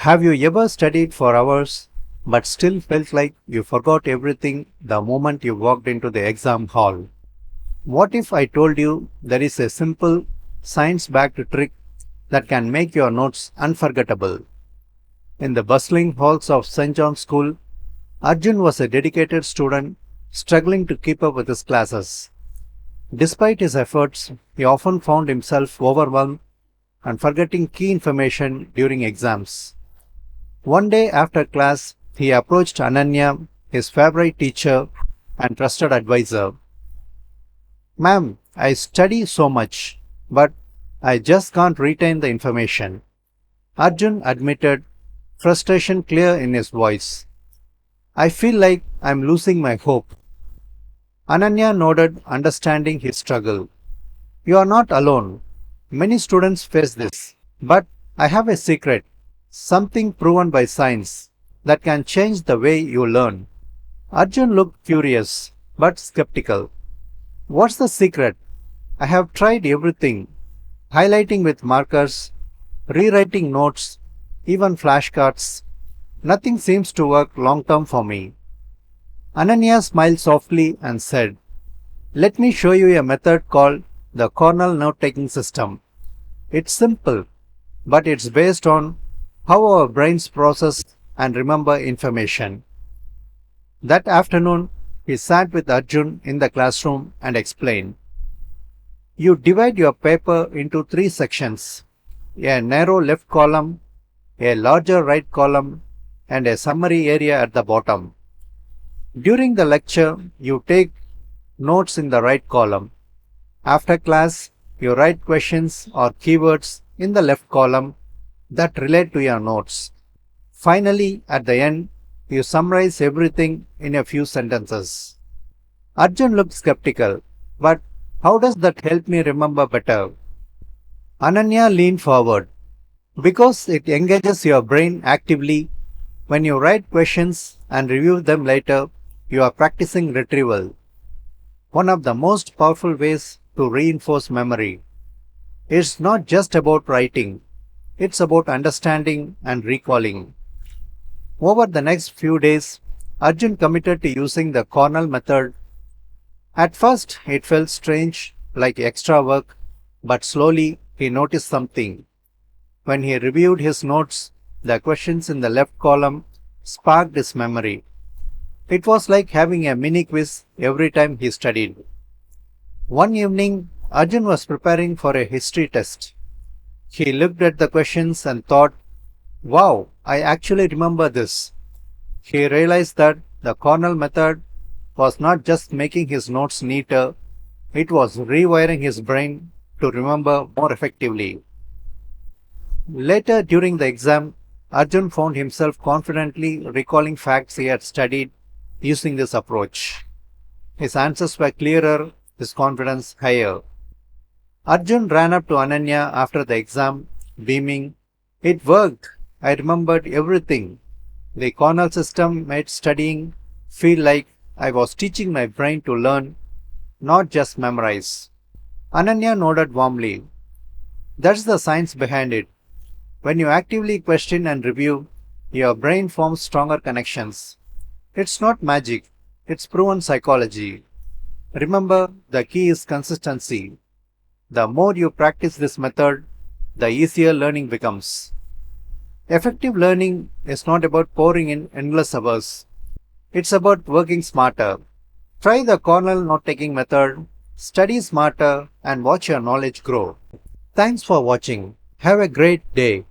Have you ever studied for hours but still felt like you forgot everything the moment you walked into the exam hall? What if I told you there is a simple science backed trick that can make your notes unforgettable? In the bustling halls of St. John's School, Arjun was a dedicated student struggling to keep up with his classes. Despite his efforts, he often found himself overwhelmed and forgetting key information during exams. One day after class, he approached Ananya, his favorite teacher and trusted advisor. Ma'am, I study so much, but I just can't retain the information. Arjun admitted, frustration clear in his voice. I feel like I'm losing my hope. Ananya nodded, understanding his struggle. You are not alone. Many students face this. But I have a secret, something proven by science, that can change the way you learn. Arjun looked curious, but skeptical. What's the secret? I have tried everything, highlighting with markers, rewriting notes, even flashcards. Nothing seems to work long term for me. Ananya smiled softly and said, let me show you a method called the Cornell Note-Taking System. It's simple, but it's based on how our brains process and remember information. That afternoon, he sat with Arjun in the classroom and explained. You divide your paper into three sections, a narrow left column, a larger right column, and a summary area at the bottom. During the lecture, you take notes in the right column. After class, you write questions or keywords in the left column that relate to your notes. Finally, at the end, you summarize everything in a few sentences. Arjun looked skeptical, but how does that help me remember better? Ananya leaned forward. Because it engages your brain actively, when you write questions and review them later, you are practicing retrieval, one of the most powerful ways to reinforce memory. It's not just about writing, it's about understanding and recalling. Over the next few days, Arjun committed to using the Cornell method. At first, it felt strange, like extra work, but slowly he noticed something. When he reviewed his notes, the questions in the left column sparked his memory. It was like having a mini quiz every time he studied. One evening, Arjun was preparing for a history test. He looked at the questions and thought, wow, I actually remember this. He realized that the Cornell method was not just making his notes neater, it was rewiring his brain to remember more effectively. Later during the exam, Arjun found himself confidently recalling facts he had studied using this approach. His answers were clearer, his confidence higher. Arjun ran up to Ananya after the exam, beaming, it worked. I remembered everything. The Cornell system made studying feel like I was teaching my brain to learn, not just memorize. Ananya nodded warmly. That's the science behind it. When you actively question and review, your brain forms stronger connections. It's not magic, it's proven psychology. Remember, the key is consistency. The more you practice this method, the easier learning becomes. Effective learning is not about pouring in endless hours. It's about working smarter. Try the Cornell note-taking method, study smarter, and watch your knowledge grow. Thanks for watching. Have a great day.